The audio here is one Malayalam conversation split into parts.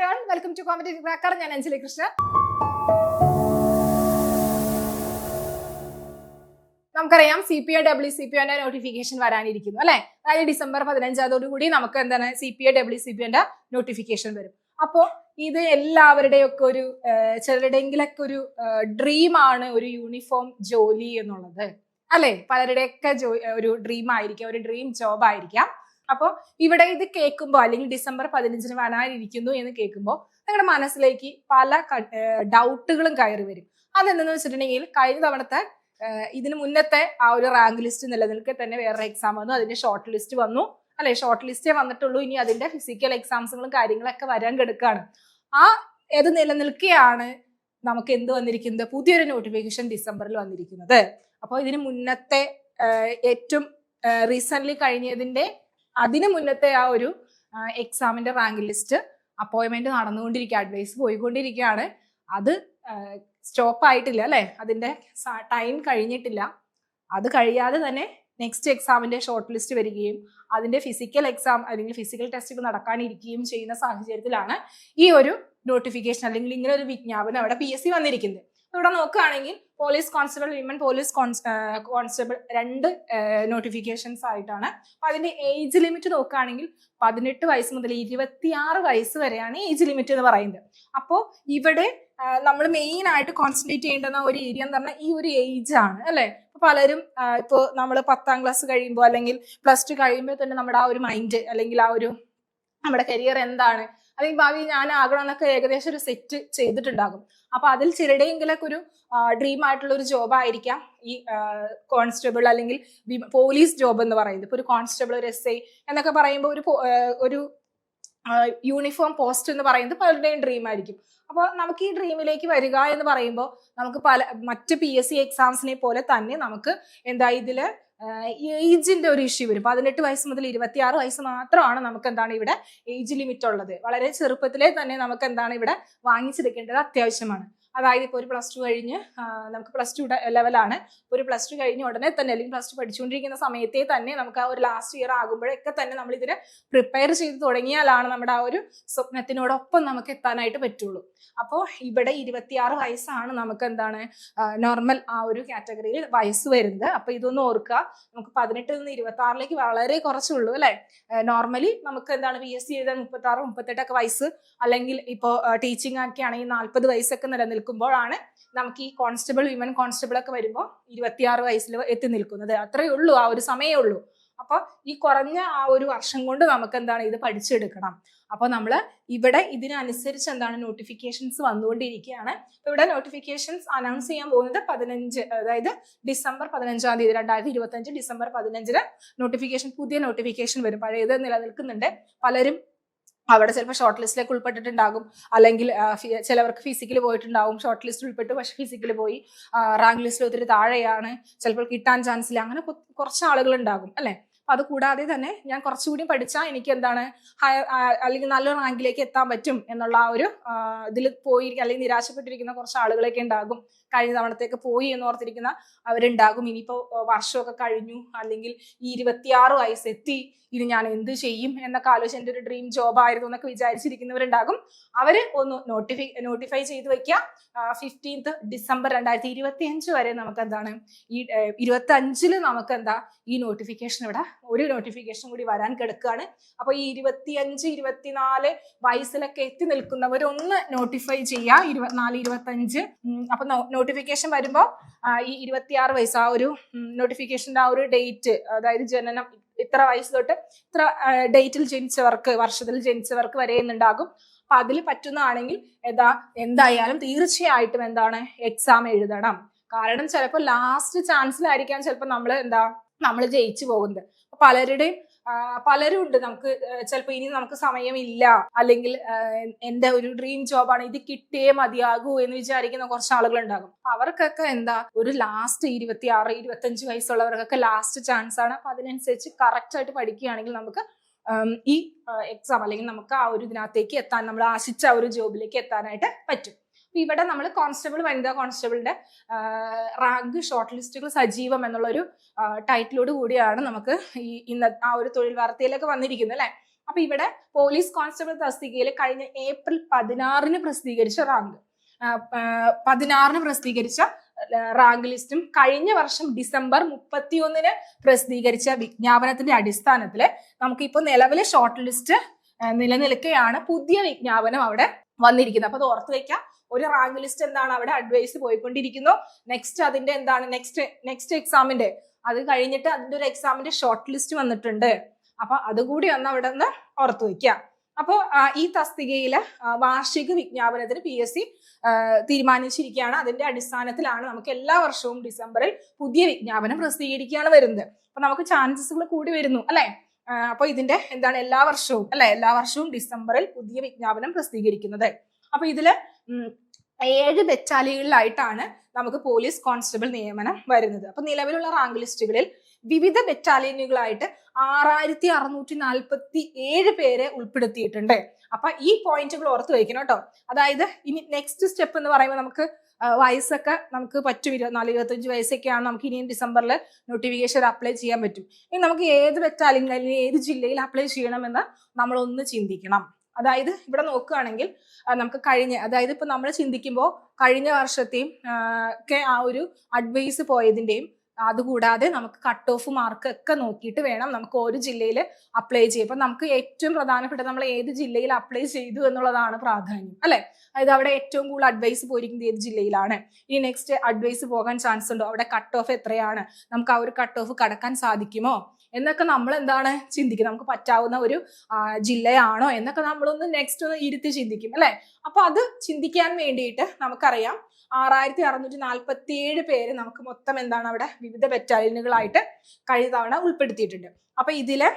Hi all, welcome to competitive cracker. ഞാൻ അഞ്ജലി കൃഷ്ണ. നമുക്കറിയാം CPO WCPOന്റെ നോട്ടിഫിക്കേഷൻ വരാനിരിക്കുന്നു അല്ലെ. അതായത് December 15 കൂടി നമുക്ക് എന്താണ് CPO WCPOന്റെ നോട്ടിഫിക്കേഷൻ വരും. അപ്പോ ഇത് എല്ലാവരുടെയും ഒക്കെ ഒരു ചിലരുടെയെങ്കിലൊക്കെ ഒരു ഡ്രീം ആണ് ഒരു യൂണിഫോം ജോലി എന്നുള്ളത് അല്ലെ. പലരുടെയൊക്കെ ഒരു ഡ്രീം ആയിരിക്കാം, ഒരു ഡ്രീം ജോബ് ആയിരിക്കാം. അപ്പോൾ ഇവിടെ ഇത് കേൾക്കുമ്പോൾ അല്ലെങ്കിൽ December 15 വരാനിരിക്കുന്നു എന്ന് കേൾക്കുമ്പോൾ നിങ്ങളുടെ മനസ്സിലേക്ക് പല ഡൗട്ടുകളും കയറി വരും. അതെന്തെന്ന് വെച്ചിട്ടുണ്ടെങ്കിൽ കഴിഞ്ഞ തവണത്തെ ഇതിന് മുന്നത്തെ ആ ഒരു റാങ്ക് ലിസ്റ്റ് നിലനിൽക്കെ തന്നെ വേറെ എക്സാം വന്നു, അതിന്റെ ഷോർട്ട് ലിസ്റ്റ് വന്നു അല്ലെ. ഷോർട്ട് ലിസ്റ്റേ വന്നിട്ടുള്ളൂ, ഇനി അതിന്റെ ഫിസിക്കൽ എക്സാംസുകളും കാര്യങ്ങളൊക്കെ വരാൻ കിടക്കുകയാണ്. ആ ഏത് നിലനിൽക്കെയാണ് നമുക്ക് എന്ത് വന്നിരിക്കുന്നത്, പുതിയൊരു നോട്ടിഫിക്കേഷൻ ഡിസംബറിൽ വന്നിരിക്കുന്നത്. അപ്പോൾ ഇതിന് മുന്നത്തെ ഏറ്റവും റീസെന്റ് കഴിഞ്ഞതിന്റെ അതിന് മുന്നത്തെ ആ ഒരു എക്സാമിന്റെ റാങ്ക് ലിസ്റ്റ് അപ്പോയിന്റ്മെന്റ് നടന്നുകൊണ്ടിരിക്കുക, അഡ്വൈസ് പോയിക്കൊണ്ടിരിക്കുകയാണ്. അത് സ്റ്റോപ്പ് ആയിട്ടില്ല അല്ലെ, അതിന്റെ ടൈം കഴിഞ്ഞിട്ടില്ല. അത് കഴിയാതെ തന്നെ നെക്സ്റ്റ് എക്സാമിന്റെ ഷോർട്ട് ലിസ്റ്റ് വരികയും അതിന്റെ ഫിസിക്കൽ എക്സാം അല്ലെങ്കിൽ ഫിസിക്കൽ ടെസ്റ്റുകൾ നടക്കാനിരിക്കുകയും ചെയ്യുന്ന സാഹചര്യത്തിലാണ് ഈ ഒരു നോട്ടിഫിക്കേഷൻ അല്ലെങ്കിൽ ഇങ്ങനെ ഒരു വിജ്ഞാപനം അവിടെ PSC വന്നിരിക്കുന്നത്. ഇവിടെ നോക്കുകയാണെങ്കിൽ police constable, women police constable 2 notifications ആയിട്ടാണ്. അപ്പൊ അതിന്റെ ഏജ് ലിമിറ്റ് നോക്കുകയാണെങ്കിൽ 18 വയസ്സ് മുതൽ 26 വയസ്സ് വരെയാണ് ഏജ് ലിമിറ്റ് എന്ന് പറയുന്നത്. അപ്പോൾ ഇവിടെ നമ്മൾ മെയിൻ ആയിട്ട് കോൺസെൻട്രേറ്റ് ചെയ്യേണ്ടുന്ന ഒരു ഏരിയ എന്ന് പറഞ്ഞാൽ ഈ ഒരു ഏജ് ആണ് അല്ലെ. പലരും ഇപ്പോൾ നമ്മൾ 10ാം ക്ലാസ് കഴിയുമ്പോൾ അല്ലെങ്കിൽ +2 കഴിയുമ്പോൾ തന്നെ നമ്മുടെ ആ ഒരു മൈൻഡ് അല്ലെങ്കിൽ ആ ഒരു നമ്മുടെ കരിയർ എന്താണ് അല്ലെങ്കിൽ ഭാവി ഞാൻ ആകണം എന്നൊക്കെ ഏകദേശം ഒരു സെറ്റ് ചെയ്തിട്ടുണ്ടാകും. അപ്പൊ അതിൽ ചിലരുടെയെങ്കിലൊക്കെ ഒരു ഡ്രീം ആയിട്ടുള്ള ഒരു ജോബ് ആയിരിക്കാം ഈ കോൺസ്റ്റബിൾ അല്ലെങ്കിൽ പോലീസ് ജോബ് എന്ന് പറയുന്നത്. ഇപ്പൊ ഒരു കോൺസ്റ്റബിൾ, ഒരു SI എന്നൊക്കെ പറയുമ്പോൾ ഒരു യൂണിഫോം പോസ്റ്റ് എന്ന് പറയുന്നത് പലരുടെയും ഡ്രീം ആയിരിക്കും. അപ്പൊ നമുക്ക് ഈ ഡ്രീമിലേക്ക് വരിക എന്ന് പറയുമ്പോൾ നമുക്ക് മറ്റ് PSC എക്സാംസിനെ പോലെ തന്നെ നമുക്ക് എന്താ ഇതില് ഏജിന്റെ ഒരു ഇഷ്യൂ വരും. 18 വയസ്സ് മുതൽ 26 വയസ്സ് മാത്രമാണ് നമുക്ക് എന്താണ് ഇവിടെ ഏജ് ലിമിറ്റ് ഉള്ളത്. വളരെ ചെറുപ്പത്തിലെ തന്നെ നമുക്ക് എന്താണ് ഇവിടെ വാങ്ങിച്ചെടുക്കേണ്ടത് അത്യാവശ്യമാണ്. അതായത് ഇപ്പോൾ ഒരു +2 കഴിഞ്ഞ് നമുക്ക് +2 ലെവലാണ്, ഒരു +2 കഴിഞ്ഞ് ഉടനെ തന്നെ അല്ലെങ്കിൽ +2 പഠിച്ചുകൊണ്ടിരിക്കുന്ന സമയത്തെ തന്നെ നമുക്ക് ആ ഒരു ലാസ്റ്റ് ഇയർ ആകുമ്പോഴൊക്കെ തന്നെ നമ്മൾ ഇതിനെ പ്രിപ്പയർ ചെയ്ത് തുടങ്ങിയാലാണ് നമ്മുടെ ആ ഒരു സ്വപ്നത്തിനോടൊപ്പം നമുക്ക് എത്താനായിട്ട് പറ്റുള്ളൂ. അപ്പോൾ ഇവിടെ 26 വയസ്സാണ് നമുക്ക് എന്താണ് നോർമൽ ആ ഒരു കാറ്റഗറിയിൽ വയസ്സ് വരുന്നത്. അപ്പൊ ഇതൊന്ന് ഓർക്കുക, നമുക്ക് 18 നിന്ന് 26ലേക്ക് വളരെ കുറച്ചുള്ളൂ അല്ലെ. നോർമലി നമുക്ക് എന്താണ് PSC എഴുതാൻ 36, 38 വയസ്സ്, അല്ലെങ്കിൽ ഇപ്പോൾ ടീച്ചിങ് ഒക്കെ ആണെങ്കിൽ 40 വയസ്സൊക്കെ നിലനിൽക്കുമ്പോഴാണ് നമുക്ക് ഈ കോൺസ്റ്റബിൾ, വിമൻ കോൺസ്റ്റബിൾ ഒക്കെ വരുമ്പോൾ 26 വയസ്സിൽ എത്തി നിൽക്കുന്നത്. അത്രയേ ഉള്ളൂ, ആ ഒരു സമയമേ ഉള്ളൂ. അപ്പൊ ഈ കുറഞ്ഞ ആ ഒരു വർഷം കൊണ്ട് നമുക്ക് എന്താണ് ഇത് പഠിച്ചെടുക്കണം. അപ്പൊ നമ്മൾ ഇവിടെ ഇതിനനുസരിച്ച് എന്താണ് നോട്ടിഫിക്കേഷൻസ് വന്നുകൊണ്ടിരിക്കുകയാണ്. ഇവിടെ നോട്ടിഫിക്കേഷൻസ് അനൗൺസ് ചെയ്യാൻ പോകുന്നത് 15, അതായത് December 15 2025 December 15 നോട്ടിഫിക്കേഷൻ, പുതിയ നോട്ടിഫിക്കേഷൻ വരും. പഴയത് നിലനിൽക്കുന്നുണ്ട്. പലരും അവിടെ ചിലപ്പോൾ ഷോർട്ട് ലിസ്റ്റിലേക്ക് ഉൾപ്പെട്ടിട്ടുണ്ടാകും, അല്ലെങ്കിൽ ചിലവർക്ക് ഫിസിക്കൽ പോയിട്ടുണ്ടാവും. ഷോർട്ട് ലിസ്റ്റ് ഉൾപ്പെട്ടു പക്ഷെ ഫിസിക്കൽ പോയി, റാങ്ക് ലിസ്റ്റിൽ ഒത്തിരി താഴെയാണ്, ചിലപ്പോൾ കിട്ടാൻ ചാൻസ് ഇല്ല. അങ്ങനെ കുറച്ച് ആളുകൾ ഉണ്ടാകും അല്ലെ. അത് കൂടാതെ തന്നെ ഞാൻ കുറച്ചുകൂടി പഠിച്ചാൽ എനിക്ക് എന്താണ് അല്ലെങ്കിൽ നല്ലൊരു റാങ്കിലേക്ക് എത്താൻ പറ്റും എന്നുള്ള ആ ഒരു ഇതിൽ പോയി അല്ലെങ്കിൽ നിരാശപ്പെട്ടിരിക്കുന്ന കുറച്ച് ആളുകളൊക്കെ ഉണ്ടാകും. കഴിഞ്ഞ തവണത്തേക്ക് പോയി എന്ന് ഓർത്തിരിക്കുന്ന അവരുണ്ടാകും. ഇനിയിപ്പോ വർഷമൊക്കെ കഴിഞ്ഞു അല്ലെങ്കിൽ ഈ 26 വയസ്സെത്തി, ഇനി ഞാൻ എന്ത് ചെയ്യും എന്നൊക്കെ ആലോചിച്ച് എൻ്റെ ഒരു ഡ്രീം ജോബ് ആയിരുന്നു എന്നൊക്കെ വിചാരിച്ചിരിക്കുന്നവരുണ്ടാകും. അവര് ഒന്ന് നോട്ടിഫൈ ചെയ്ത് വെക്കുക. 15th December 2025 വരെ നമുക്ക് എന്താണ് ഈ 25 നമുക്ക് എന്താ ഈ നോട്ടിഫിക്കേഷൻ ഇവിടെ ഒരു നോട്ടിഫിക്കേഷൻ കൂടി വരാൻ കിടക്കുകയാണ്. അപ്പൊ ഈ 25, 24 വയസ്സിലൊക്കെ എത്തി നിൽക്കുന്നവരൊന്ന് നോട്ടിഫൈ ചെയ്യുക. 24, 25 അപ്പൊ നോട്ടിഫിക്കേഷൻ വരുമ്പോൾ ഈ 26 വയസ്സ് ആ ഒരു നോട്ടിഫിക്കേഷന്റെ ആ ഒരു ഡേറ്റ്, അതായത് ജനനം ഇത്ര വയസ്സ് തൊട്ട് ഇത്ര ഡേറ്റിൽ ജനിച്ചവർക്ക്, വർഷത്തിൽ ജനിച്ചവർക്ക് വരെ എന്നുണ്ടാകും. അപ്പൊ അതിൽ പറ്റുന്നതാണെങ്കിൽ എന്തായാലും തീർച്ചയായിട്ടും എന്താണ് എക്സാം എഴുതണം. കാരണം ചിലപ്പോൾ ലാസ്റ്റ് ചാൻസിലായിരിക്കാം ചിലപ്പോൾ നമ്മൾ ജയിച്ചു പോകുന്നത്. പലരും ഉണ്ട്, നമുക്ക് ചിലപ്പോൾ ഇനി നമുക്ക് സമയമില്ല, അല്ലെങ്കിൽ എന്റെ ഒരു ഡ്രീം ജോബാണ്, ഇത് കിട്ടിയേ മതിയാകൂ എന്ന് വിചാരിക്കുന്ന കുറച്ച് ആളുകൾ ഉണ്ടാകും. അവർക്കൊക്കെ ഒരു ലാസ്റ്റ് 26, 25 വയസ്സുള്ളവർക്കൊക്കെ ലാസ്റ്റ് ചാൻസ് ആണ്. അപ്പൊ അതിനനുസരിച്ച് കറക്റ്റ് ആയിട്ട് പഠിക്കുകയാണെങ്കിൽ നമുക്ക് ഈ എക്സാം അല്ലെങ്കിൽ നമുക്ക് ആ ഒരു ഇതിനകത്തേക്ക് എത്താൻ, നമ്മൾ ആശിച്ച ആ ഒരു ജോബിലേക്ക് എത്താനായിട്ട് പറ്റും. ഇവിടെ നമ്മൾ കോൺസ്റ്റബിൾ, വനിതാ കോൺസ്റ്റബിളിന്റെ റാങ്ക് ഷോർട്ട് ലിസ്റ്റുകൾ സജീവം എന്നുള്ളൊരു ടൈറ്റിലോട് കൂടിയാണ് നമുക്ക് ഈ ആ ഒരു തൊഴിൽ വാർത്തയിലൊക്കെ വന്നിരിക്കുന്നത് അല്ലെ. അപ്പൊ ഇവിടെ പോലീസ് കോൺസ്റ്റബിൾ തസ്തികയിൽ കഴിഞ്ഞ ഏപ്രിൽ 16 പ്രസിദ്ധീകരിച്ച റാങ്ക് 16 പ്രസിദ്ധീകരിച്ച റാങ്ക് ലിസ്റ്റും കഴിഞ്ഞ വർഷം ഡിസംബർ 31 പ്രസിദ്ധീകരിച്ച വിജ്ഞാപനത്തിന്റെ അടിസ്ഥാനത്തിൽ നമുക്കിപ്പോ നിലവിലെ ഷോർട്ട് ലിസ്റ്റ് നിലനിൽക്കുകയാണ്. പുതിയ വിജ്ഞാപനം അവിടെ വന്നിരിക്കുന്നത്. അപ്പൊ അത് ഓർത്ത് വെക്കാം. ഒരു റാങ്ക് ലിസ്റ്റ് എന്താണ് അവിടെ അഡ്വൈസ് പോയിക്കൊണ്ടിരിക്കുന്നു. നെക്സ്റ്റ് അതിന്റെ എന്താണ് നെക്സ്റ്റ് എക്സാമിന്റെ അത് കഴിഞ്ഞിട്ട് അതിന്റെ ഒരു എക്സാമിന്റെ ഷോർട്ട് ലിസ്റ്റ് വന്നിട്ടുണ്ട്. അപ്പൊ അതുകൂടി ഒന്ന് അവിടെ നിന്ന് ഓർത്തു വെക്കാം. അപ്പോൾ ഈ തസ്തികയിലെ വാർഷിക വിജ്ഞാപനത്തിന് PSC തീരുമാനിച്ചിരിക്കുകയാണ്. അതിന്റെ അടിസ്ഥാനത്തിലാണ് നമുക്ക് എല്ലാ വർഷവും ഡിസംബറിൽ പുതിയ വിജ്ഞാപനം പ്രസിദ്ധീകരിക്കുകയാണ് വരുന്നത്. അപ്പൊ നമുക്ക് ചാൻസസുകൾ കൂടി വരുന്നു അല്ലെ. അപ്പൊ ഇതിന്റെ എന്താണ് എല്ലാ വർഷവും ഡിസംബറിൽ പുതിയ വിജ്ഞാപനം പ്രസിദ്ധീകരിക്കുന്നത്. അപ്പൊ ഇതില് 7 ബറ്റാലിയനുകളിലായിട്ടാണ് നമുക്ക് പോലീസ് കോൺസ്റ്റബിൾ നിയമനം വരുന്നത്. അപ്പൊ നിലവിലുള്ള റാങ്ക് ലിസ്റ്റുകളിൽ വിവിധ ബറ്റാലിയനുകളായിട്ട് 6647 പേരെ ഉൾപ്പെടുത്തിയിട്ടുണ്ട്. അപ്പൊ ഈ പോയിന്റുകൾ ഓർത്ത് വയ്ക്കണം കേട്ടോ. അതായത് ഇനി നെക്സ്റ്റ് സ്റ്റെപ്പ് എന്ന് പറയുമ്പോൾ നമുക്ക് വയസ്സൊക്കെ നമുക്ക് പറ്റും. 24-25 വയസ്സൊക്കെയാണ് നമുക്ക് ഇനിയും ഡിസംബറിൽ നോട്ടിഫിക്കേഷൻ അപ്ലൈ ചെയ്യാൻ പറ്റും. ഇനി നമുക്ക് ഏത് ബറ്റാലിയൻ അല്ലെങ്കിൽ ഏത് ജില്ലയിൽ അപ്ലൈ ചെയ്യണമെന്ന് നമ്മളൊന്ന് ചിന്തിക്കണം. അതായത് ഇവിടെ നോക്കുകയാണെങ്കിൽ നമുക്ക് അതായത് ഇപ്പൊ നമ്മൾ ചിന്തിക്കുമ്പോൾ കഴിഞ്ഞ വർഷത്തെയും ഒക്കെ ആ ഒരു അഡ്വൈസ് പോയതിന്റെയും അതുകൂടാതെ നമുക്ക് കട്ട് ഓഫ് മാർക്ക് ഒക്കെ നോക്കിയിട്ട് വേണം നമുക്ക് ഒരു ജില്ലയിൽ അപ്ലൈ ചെയ്യാം. അപ്പൊ നമുക്ക് ഏറ്റവും പ്രധാനപ്പെട്ട നമ്മൾ ഏത് ജില്ലയിൽ അപ്ലൈ ചെയ്തു എന്നുള്ളതാണ് പ്രാധാന്യം അല്ലെ. അതായത് അവിടെ ഏറ്റവും കൂടുതൽ അഡ്വൈസ് പോയിരിക്കുന്നത് ഏത് ജില്ലയിലാണ്, ഈ നെക്സ്റ്റ് അഡ്വൈസ് പോകാൻ ചാൻസ് ഉണ്ടോ, അവിടെ കട്ട് ഓഫ് എത്രയാണ്, നമുക്ക് ആ ഒരു കട്ട് ഓഫ് കടക്കാൻ സാധിക്കുമോ എന്നൊക്കെ നമ്മൾ എന്താണ് ചിന്തിക്കും. നമുക്ക് പറ്റാവുന്ന ഒരു ജില്ലയാണോ എന്നൊക്കെ നമ്മളൊന്ന് നെക്സ്റ്റ് ഒന്ന് ഇരുത്തി ചിന്തിക്കും അല്ലെ. അപ്പൊ അത് ചിന്തിക്കാൻ വേണ്ടിയിട്ട് നമുക്കറിയാം 6647 പേര് നമുക്ക് മൊത്തം എന്താണ് അവിടെ വിവിധ ബറ്റാലിയനുകളായിട്ട് കഴിഞ്ഞ തവണ ഉൾപ്പെടുത്തിയിട്ടുണ്ട്. അപ്പൊ ഇതില്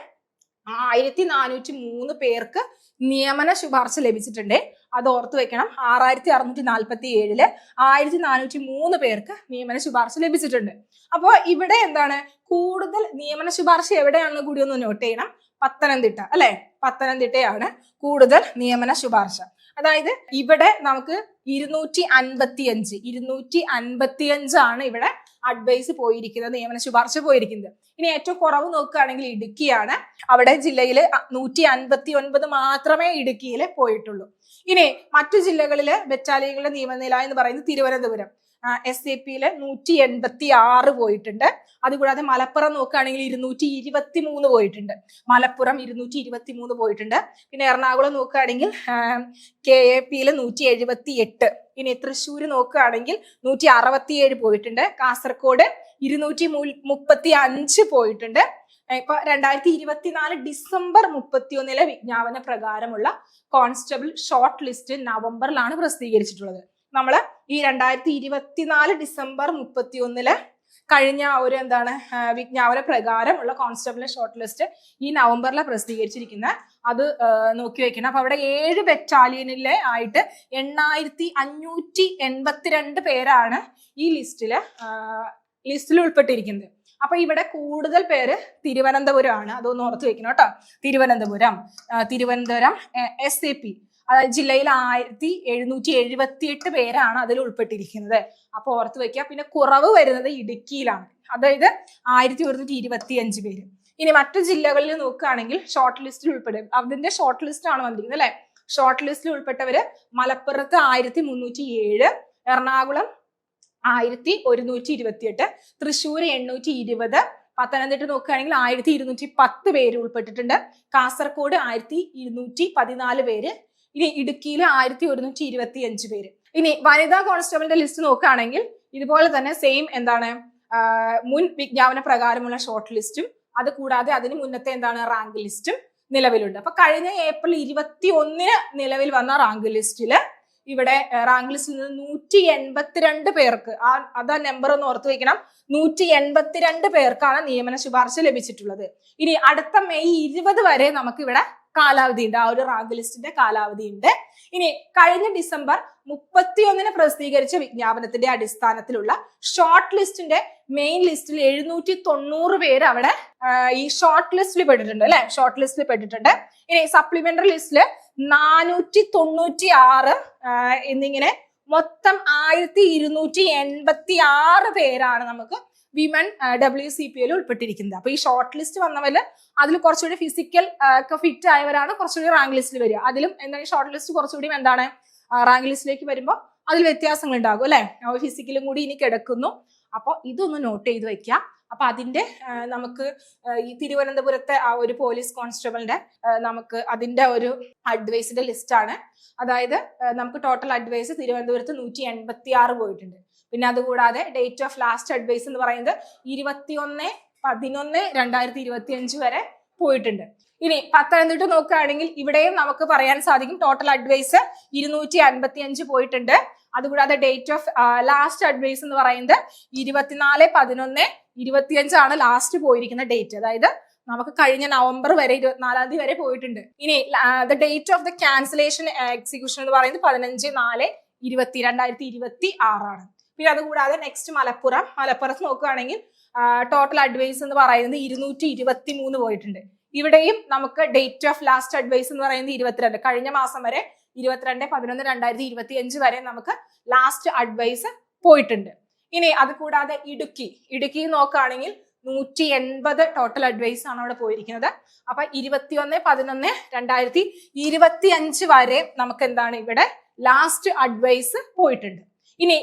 1403 പേർക്ക് നിയമന ശുപാർശ ലഭിച്ചിട്ടുണ്ട്. അത് ഓർത്ത് വെക്കണം. 6647 1403 പേർക്ക് നിയമന ശുപാർശ ലഭിച്ചിട്ടുണ്ട്. അപ്പോൾ ഇവിടെ എന്താണ് കൂടുതൽ നിയമന ശുപാർശ എവിടെയാണെന്ന് കൂടി ഒന്ന് നോട്ട് ചെയ്യണം. പത്തനംതിട്ട അല്ലെ, പത്തനംതിട്ടയാണ് കൂടുതൽ നിയമന ശുപാർശ. അതായത് ഇവിടെ നമുക്ക് 255 ആണ് ഇവിടെ അഡ്വൈസ് പോയിരിക്കുന്നത്, നിയമന ശുപാർശ പോയിരിക്കുന്നത്. ഇനി ഏറ്റവും കുറവ് നോക്കുകയാണെങ്കിൽ ഇടുക്കിയാണ്. അവിടെ ജില്ലയിൽ 159 മാത്രമേ ഇടുക്കിയിൽ പോയിട്ടുള്ളൂ. ഇനി മറ്റു ജില്ലകളിലെ ബറ്റാലിയനുകളുടെ നിയമനില എന്ന് പറയുന്നത് തിരുവനന്തപുരം SAPയിൽ 186 പോയിട്ടുണ്ട്. അതുകൂടാതെ മലപ്പുറം നോക്കുകയാണെങ്കിൽ 223 പോയിട്ടുണ്ട്. മലപ്പുറം 223 പോയിട്ടുണ്ട്. പിന്നെ എറണാകുളം നോക്കുകയാണെങ്കിൽ KAPയിൽ 178. ഇനി തൃശ്ശൂർ നോക്കുകയാണെങ്കിൽ 167 പോയിട്ടുണ്ട്. കാസർഗോഡ് 235 പോയിട്ടുണ്ട്. ഇപ്പൊ 2024 ഡിസംബർ 31 വിജ്ഞാപന പ്രകാരമുള്ള കോൺസ്റ്റബിൾ ഷോർട്ട് ലിസ്റ്റ് നവംബറിലാണ് പ്രസിദ്ധീകരിച്ചിട്ടുള്ളത്. നമ്മള് ഈ 2024 ഡിസംബർ 31 കഴിഞ്ഞ ഒരു എന്താണ് വിജ്ഞാപന പ്രകാരമുള്ള കോൺസ്റ്റബിൾ ഷോർട്ട് ലിസ്റ്റ് ഈ നവംബറിലാണ് പ്രസിദ്ധീകരിച്ചിരിക്കുന്നത്. അത് നോക്കി വെക്കണം. അപ്പൊ അവിടെ 7 ബറ്റാലിയനിലെ ആയിട്ട് 8582 പേരാണ് ഈ ലിസ്റ്റിൽ ഉൾപ്പെട്ടിരിക്കുന്നത്. അപ്പൊ ഇവിടെ കൂടുതൽ പേര് തിരുവനന്തപുരമാണ്. അതൊന്ന് ഓർത്ത് വെക്കണം കേട്ടോ. തിരുവനന്തപുരം SAP ജില്ലയിൽ 1778 പേരാണ് അതിൽ ഉൾപ്പെട്ടിരിക്കുന്നത്. അപ്പൊ ഓർത്ത് വെക്കുക. പിന്നെ കുറവ് വരുന്നത് ഇടുക്കിയിലാണ്, അതായത് 1125 പേര്. ഇനി മറ്റു ജില്ലകളിൽ നോക്കുകയാണെങ്കിൽ ഷോർട്ട് ലിസ്റ്റിൽ ഉൾപ്പെടും. അതിന്റെ ഷോർട്ട് ലിസ്റ്റ് ആണ് വന്നിരിക്കുന്നത് അല്ലെ. ഷോർട്ട് ലിസ്റ്റിൽ ഉൾപ്പെട്ടവര് മലപ്പുറത്ത് 1307, എറണാകുളം 1128, തൃശ്ശൂർ 820, പത്തനംതിട്ട നോക്കുകയാണെങ്കിൽ 1210 പേര് ഉൾപ്പെട്ടിട്ടുണ്ട്. കാസർഗോഡ് 1214 പേര്. ഇനി ഇടുക്കിയിൽ 1125 പേര്. ഇനി വനിതാ കോൺസ്റ്റബിളിന്റെ ലിസ്റ്റ് നോക്കുകയാണെങ്കിൽ ഇതുപോലെ തന്നെ സെയിം എന്താണ് മുൻ വിജ്ഞാപന പ്രകാരമുള്ള ഷോർട്ട് ലിസ്റ്റും അത് കൂടാതെ അതിന് മുന്നത്തെ എന്താണ് റാങ്ക് ലിസ്റ്റും നിലവിലുണ്ട്. അപ്പൊ കഴിഞ്ഞ ഏപ്രിൽ 21 നിലവിൽ വന്ന റാങ്ക് ലിസ്റ്റില് ഇവിടെ റാങ്ക് ലിസ്റ്റിൽ നിന്ന് 182 പേർക്ക് അതാ നമ്പർ ഒന്ന് ഓർത്ത് വെക്കണം. 182 പേർക്കാണ് നിയമന ശുപാർശ ലഭിച്ചിട്ടുള്ളത്. ഇനി അടുത്ത മെയ് 20 വരെ നമുക്ക് ഇവിടെ കാലാവധി ഉണ്ട്. ആ ഒരു റാങ്ക് ലിസ്റ്റിന്റെ കാലാവധി ഉണ്ട്. ഇനി കഴിഞ്ഞ ഡിസംബർ 31 പ്രസിദ്ധീകരിച്ച വിജ്ഞാപനത്തിന്റെ അടിസ്ഥാനത്തിലുള്ള ഷോർട്ട് ലിസ്റ്റിന്റെ മെയിൻ ലിസ്റ്റിൽ 790 പേര് അവിടെ ഈ ഷോർട്ട് ലിസ്റ്റിൽ പെട്ടിട്ടുണ്ട് അല്ലെ. ഷോർട്ട് ലിസ്റ്റിൽ പെട്ടിട്ടുണ്ട്. ഇനി സപ്ലിമെന്ററി ലിസ്റ്റില് 496 എന്നിങ്ങനെ മൊത്തം 1286 പേരാണ് നമുക്ക് വിമൻ WCPA ഉൾപ്പെട്ടിരിക്കുന്നത്. അപ്പൊ ഈ ഷോർട്ട് ലിസ്റ്റ് വന്നവര് അതിൽ കുറച്ചുകൂടി ഫിസിക്കൽ ഒക്കെ ഫിറ്റ് ആയവരാണ് കുറച്ചുകൂടി റാങ്ക് ലിസ്റ്റിൽ വരിക. അതിലും എന്താണ് ഷോർട്ട് ലിസ്റ്റ് കുറച്ചുകൂടി എന്താണ് റാങ്ക് ലിസ്റ്റിലേക്ക് വരുമ്പോൾ അതിൽ വ്യത്യാസങ്ങൾ ഉണ്ടാകും അല്ലെ. ഫിസിക്കലും കൂടി ഇനി കിടക്കുന്നു. അപ്പോൾ ഇതൊന്ന് നോട്ട് ചെയ്ത് വെക്കാം. അപ്പൊ അതിന്റെ നമുക്ക് ഈ തിരുവനന്തപുരത്തെ ആ ഒരു പോലീസ് കോൺസ്റ്റബിളിന്റെ നമുക്ക് അതിന്റെ ഒരു അഡ്വൈസിന്റെ ലിസ്റ്റ് ആണ്. അതായത് നമുക്ക് ടോട്ടൽ അഡ്വൈസ് തിരുവനന്തപുരത്ത് 186 പോയിട്ടുണ്ട്. പിന്നെ അതുകൂടാതെ ഡേറ്റ് ഓഫ് ലാസ്റ്റ് അഡ്വൈസ് എന്ന് പറയുന്നത് 21/11/2025 വരെ പോയിട്ടുണ്ട്. ഇനി പത്തനംതിട്ട നോക്കുകയാണെങ്കിൽ ഇവിടെയും നമുക്ക് പറയാൻ സാധിക്കും ടോട്ടൽ അഡ്വൈസ് 255 പോയിട്ടുണ്ട്. അതുകൂടാതെ ഡേറ്റ് ഓഫ് ലാസ്റ്റ് അഡ്വൈസ് എന്ന് പറയുന്നത് 24/11/25 ആണ് ലാസ്റ്റ് പോയിരിക്കുന്ന ഡേറ്റ്. അതായത് നമുക്ക് കഴിഞ്ഞ നവംബർ വരെ 24 തീയതി വരെ പോയിട്ടുണ്ട്. ഇനി the date of the cancellation execution എന്ന് പറയുന്നത് 15/4/2026 ആണ്. പിന്നെ അതുകൂടാതെ നെക്സ്റ്റ് മലപ്പുറത്ത് നോക്കുകയാണെങ്കിൽ ടോട്ടൽ അഡ്വൈസ് എന്ന് പറയുന്നത് 223 പോയിട്ടുണ്ട്. ഇവിടെയും നമുക്ക് ഡേറ്റ് ഓഫ് ലാസ്റ്റ് അഡ്വൈസ് എന്ന് പറയുന്നത് 22 കഴിഞ്ഞ മാസം വരെ 22/11/2025 വരെ നമുക്ക് ലാസ്റ്റ് അഡ്വൈസ് പോയിട്ടുണ്ട്. ഇനി അത് കൂടാതെ ഇടുക്കി നോക്കുകയാണെങ്കിൽ 180 ടോട്ടൽ അഡ്വൈസ് ആണ് അവിടെ പോയിരിക്കുന്നത്. അപ്പൊ 21/11/2025 വരെ നമുക്ക് എന്താണ് ഇവിടെ ലാസ്റ്റ് അഡ്വൈസ് പോയിട്ടുണ്ട്. ഇനി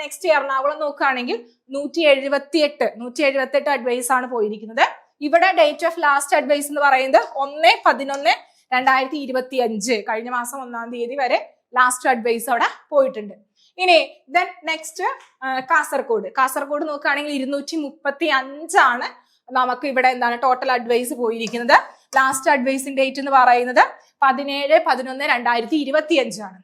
നെക്സ്റ്റ് എറണാകുളം നോക്കുകയാണെങ്കിൽ 178 അഡ്വൈസ് ആണ് പോയിരിക്കുന്നത്. ഇവിടെ ഡേറ്റ് ഓഫ് ലാസ്റ്റ് അഡ്വൈസ് എന്ന് പറയുന്നത് 1/11/2025 കഴിഞ്ഞ മാസം 1-ാം തീയതി വരെ ലാസ്റ്റ് അഡ്വൈസ് അവിടെ പോയിട്ടുണ്ട്. ഇനി നെക്സ്റ്റ് കാസർഗോഡ് നോക്കുകയാണെങ്കിൽ 235 ആണ് നമുക്ക് ഇവിടെ എന്താണ് ടോട്ടൽ അഡ്വൈസ് പോയിരിക്കുന്നത്. ലാസ്റ്റ് അഡ്വൈസിന്റെ ഡേറ്റ് എന്ന് പറയുന്നത് 17/11/2025 ആണ്.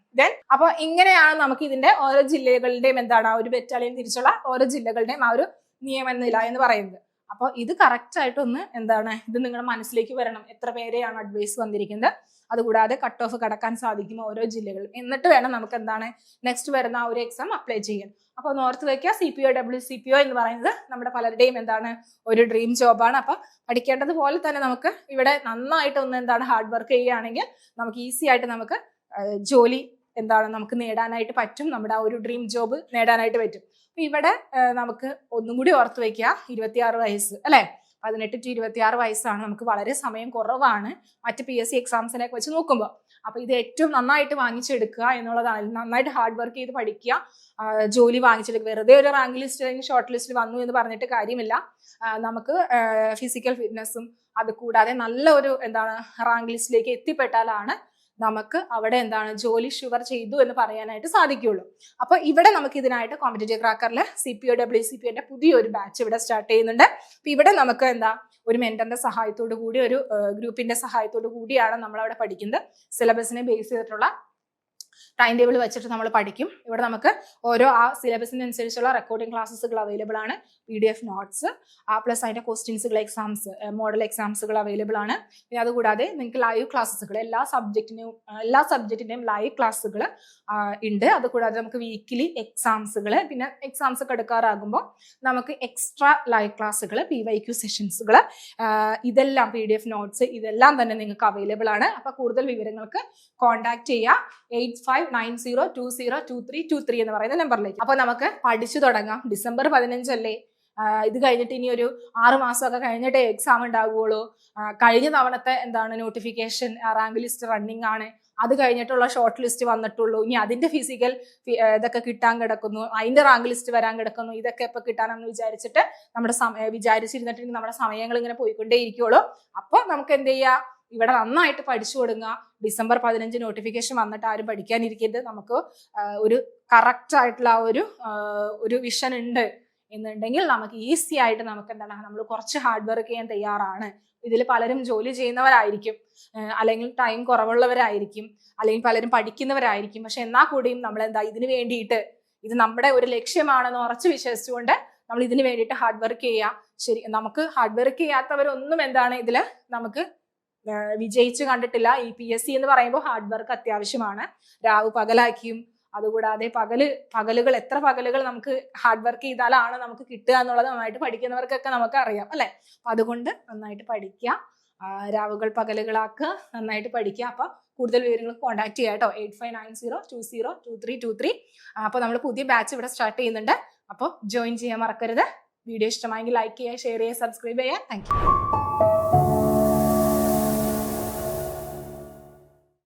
അപ്പൊ ഇങ്ങനെയാണ് നമുക്ക് ഇതിന്റെ ഓരോ ജില്ലകളുടെയും എന്താണ് ഒരു ബറ്റാലിയൻ തിരിച്ചുള്ള ഓരോ ജില്ലകളുടെയും ആ ഒരു നിയമനില എന്ന് പറയുന്നത്. അപ്പൊ ഇത് കറക്റ്റ് ആയിട്ടൊന്ന് എന്താണ് ഇത് നിങ്ങളുടെ മനസ്സിലേക്ക് വരണം. എത്ര പേരെയാണ് അഡ്വൈസ് വന്നിരിക്കുന്നത്, അതുകൂടാതെ കട്ട് ഓഫ് കടക്കാൻ സാധിക്കും ഓരോ ജില്ലകളിലും. എന്നിട്ട് വേണം നമുക്ക് എന്താണ് നെക്സ്റ്റ് വരുന്ന ആ ഒരു എക്സാം അപ്ലൈ ചെയ്യാൻ. അപ്പൊ ഒന്ന് ഓർത്ത് വെക്കുക, CPO WCPO എന്ന് പറയുന്നത് നമ്മുടെ പലരുടെയും എന്താണ് ഒരു ഡ്രീം ജോബാണ്. അപ്പൊ പഠിക്കേണ്ടത് പോലെ തന്നെ നമുക്ക് ഇവിടെ നന്നായിട്ട് ഒന്ന് എന്താണ് ഹാർഡ് വർക്ക് ചെയ്യുകയാണെങ്കിൽ നമുക്ക് ഈസി ആയിട്ട് നമുക്ക് ജോലി എന്താണ് നമുക്ക് നേടാനായിട്ട് പറ്റും. നമ്മുടെ ആ ഒരു ഡ്രീം ജോബ് നേടാനായിട്ട് പറ്റും. അപ്പൊ ഇവിടെ നമുക്ക് ഒന്നും കൂടി ഓർത്ത് വെക്കുക, 26 വയസ്സ് അല്ലെ, 18 to 26 വയസ്സാണ്. നമുക്ക് വളരെ സമയം കുറവാണ് മറ്റ് PSC എക്സാംസിനെ വെച്ച് നോക്കുമ്പോൾ. അപ്പൊ ഇത് ഏറ്റവും നന്നായിട്ട് വാങ്ങിച്ചെടുക്കുക എന്നുള്ളതാണ്. നന്നായിട്ട് ഹാർഡ് വർക്ക് ചെയ്ത് പഠിക്കുക, ജോലി വാങ്ങിച്ചെടുക്കുക. വെറുതെ ഒരു റാങ്ക് ലിസ്റ്റ് അല്ലെങ്കിൽ ഷോർട്ട് ലിസ്റ്റിൽ വന്നു എന്ന് പറഞ്ഞിട്ട് കാര്യമില്ല. നമുക്ക് ഫിസിക്കൽ ഫിറ്റ്നസ്സും അത് കൂടാതെ നല്ല ഒരു എന്താണ് റാങ്ക് ലിസ്റ്റിലേക്ക് എത്തിപ്പെട്ടാലാണ് നമുക്ക് അവിടെ എന്താണ് ജോലി ഷുവർ ചെയ്തു എന്ന് പറയാനായിട്ട് സാധിക്കുള്ളൂ. അപ്പൊ ഇവിടെ നമുക്ക് ഇതിനായിട്ട് കോമ്പറ്റേറ്റീവ് ക്രാക്കറിൽ CPO WCPO പുതിയൊരു ബാച്ച് ഇവിടെ സ്റ്റാർട്ട് ചെയ്യുന്നുണ്ട്. അപ്പൊ ഇവിടെ നമുക്ക് എന്താ ഒരു മെന്ററിന്റെ സഹായത്തോടു കൂടി ഒരു ഗ്രൂപ്പിന്റെ സഹായത്തോടു കൂടിയാണ് നമ്മൾ അവിടെ പഠിക്കുന്നത്. സിലബസിനെ ബേസ് ചെയ്തിട്ടുള്ള ടൈം ടേബിൾ വെച്ചിട്ട് നമ്മൾ പഠിക്കും. ഇവിടെ നമുക്ക് ഓരോ ആ സിലബസിനനുസരിച്ചുള്ള റെക്കോർഡിംഗ് ക്ലാസ്സുകൾ അവൈലബിൾ ആണ്, PDF നോട്ട്സ് പ്ലസ് അതിന്റെ ക്വസ്റ്റ്യൻസുകൾ, എക്സാംസ്, മോഡൽ എക്സാംസുകൾ അവൈലബിൾ ആണ്. പിന്നെ അതുകൂടാതെ നിങ്ങൾക്ക് ലൈവ് ക്ലാസ്സുകൾ എല്ലാ സബ്ജക്റ്റിന്റെയും ലൈവ് ക്ലാസ്സുകൾ ഉണ്ട്. അതുകൂടാതെ നമുക്ക് വീക്കിലി എക്സാംസുകൾ, പിന്നെ എക്സാംസ് ഒക്കെ എടുക്കാറാകുമ്പോൾ നമുക്ക് എക്സ്ട്രാ ലൈവ് ക്ലാസ്സുകൾ, PYQ സെഷൻസുകൾ, ഇതെല്ലാം PDF നോട്ട്സ് ഇതെല്ലാം തന്നെ നിങ്ങൾക്ക് അവൈലബിൾ ആണ്. അപ്പൊ കൂടുതൽ വിവരങ്ങൾക്ക് കോൺടാക്ട് ചെയ്യുക 8590202323 എന്ന് പറയുന്ന നമ്പറിലേക്ക്. അപ്പൊ നമുക്ക് പഠിച്ചു തുടങ്ങാം. December 15 അല്ലേ, ഇത് കഴിഞ്ഞിട്ട് ഇനി ഒരു 6 മാസമൊക്കെ കഴിഞ്ഞിട്ടേ എക്സാം ഉണ്ടാവുകയുള്ളൂ. കഴിഞ്ഞ തവണത്തെ എന്താണ് നോട്ടിഫിക്കേഷൻ റാങ്ക് ലിസ്റ്റ് റണ്ണിങ് ആണ്, അത് കഴിഞ്ഞിട്ടുള്ള ഷോർട്ട് ലിസ്റ്റ് വന്നിട്ടുള്ളൂ. ഇനി അതിന്റെ ഫിസിക്കൽ ഇതൊക്കെ കിട്ടാൻ കിടക്കുന്നു, അതിന്റെ റാങ്ക് ലിസ്റ്റ് വരാൻ കിടക്കുന്നു. ഇതൊക്കെ ഇപ്പൊ കിട്ടാനെന്ന് വിചാരിച്ചിട്ട് വിചാരിച്ചിരുന്നിട്ട് നമ്മുടെ സമയങ്ങൾ ഇങ്ങനെ പോയിക്കൊണ്ടേ ഇരിക്കുള്ളൂ. അപ്പൊ നമുക്ക് എന്ത് ചെയ്യാം, ഇവിടെ നന്നായിട്ട് പഠിച്ചു കൊടുങ്ങുക. December 15 നോട്ടിഫിക്കേഷൻ വന്നിട്ട് ആരും പഠിക്കാനിരിക്കരുത്. നമുക്ക് ഒരു കറക്റ്റ് ആയിട്ടുള്ള ഒരു വിഷൻ ഉണ്ട് എന്നുണ്ടെങ്കിൽ നമുക്ക് ഈസി ആയിട്ട് നമുക്ക് എന്താണ് നമ്മൾ കുറച്ച് ഹാർഡ് വർക്ക് ചെയ്യാൻ തയ്യാറാണ്. ഇതിൽ പലരും ജോലി ചെയ്യുന്നവരായിരിക്കും, അല്ലെങ്കിൽ ടൈം കുറവുള്ളവരായിരിക്കും, അല്ലെങ്കിൽ പലരും പഠിക്കുന്നവരായിരിക്കും. പക്ഷെ എന്നാൽ കൂടിയും നമ്മൾ എന്താ ഇതിന് വേണ്ടിയിട്ട് ഇത് നമ്മുടെ ഒരു ലക്ഷ്യമാണെന്ന് ഉറച്ചു വിശ്വസിച്ചുകൊണ്ട് നമ്മൾ ഇതിന് വേണ്ടിയിട്ട് ഹാർഡ് വർക്ക് ചെയ്യുക. ശരി, നമുക്ക് ഹാർഡ് വർക്ക് ചെയ്യാത്തവരൊന്നും എന്താണ് ഇതിൽ നമുക്ക് വിജയിച്ചു കണ്ടിട്ടില്ല. ഈ PSC എന്ന് പറയുമ്പോൾ ഹാർഡ് വർക്ക് അത്യാവശ്യമാണ്. രാവ് പകലാക്കിയും അതുകൂടാതെ പകലുകൾ എത്ര പകലുകൾ നമുക്ക് ഹാർഡ് വർക്ക് ചെയ്താലാണ് നമുക്ക് കിട്ടുക എന്നുള്ളത് നന്നായിട്ട് പഠിക്കുന്നവർക്കൊക്കെ നമുക്ക് അറിയാം അല്ലെ. അപ്പൊ അതുകൊണ്ട് നന്നായിട്ട് പഠിക്കുക, രാവുകൾ പകലുകളാക്കുക, നന്നായിട്ട് പഠിക്കുക. അപ്പൊ കൂടുതൽ വിവരങ്ങൾക്ക് കോൺടാക്ട് ചെയ്യുക കേട്ടോ, 8590202323. അപ്പൊ നമ്മൾ പുതിയ ബാച്ച് ഇവിടെ സ്റ്റാർട്ട് ചെയ്യുന്നുണ്ട്. അപ്പോൾ ജോയിൻ ചെയ്യാൻ മറക്കരുത്. വീഡിയോ ഇഷ്ടമായെങ്കിൽ ലൈക്ക് ചെയ്യുക, ഷെയർ ചെയ്യുക, സബ്സ്ക്രൈബ് ചെയ്യുക. Thank you.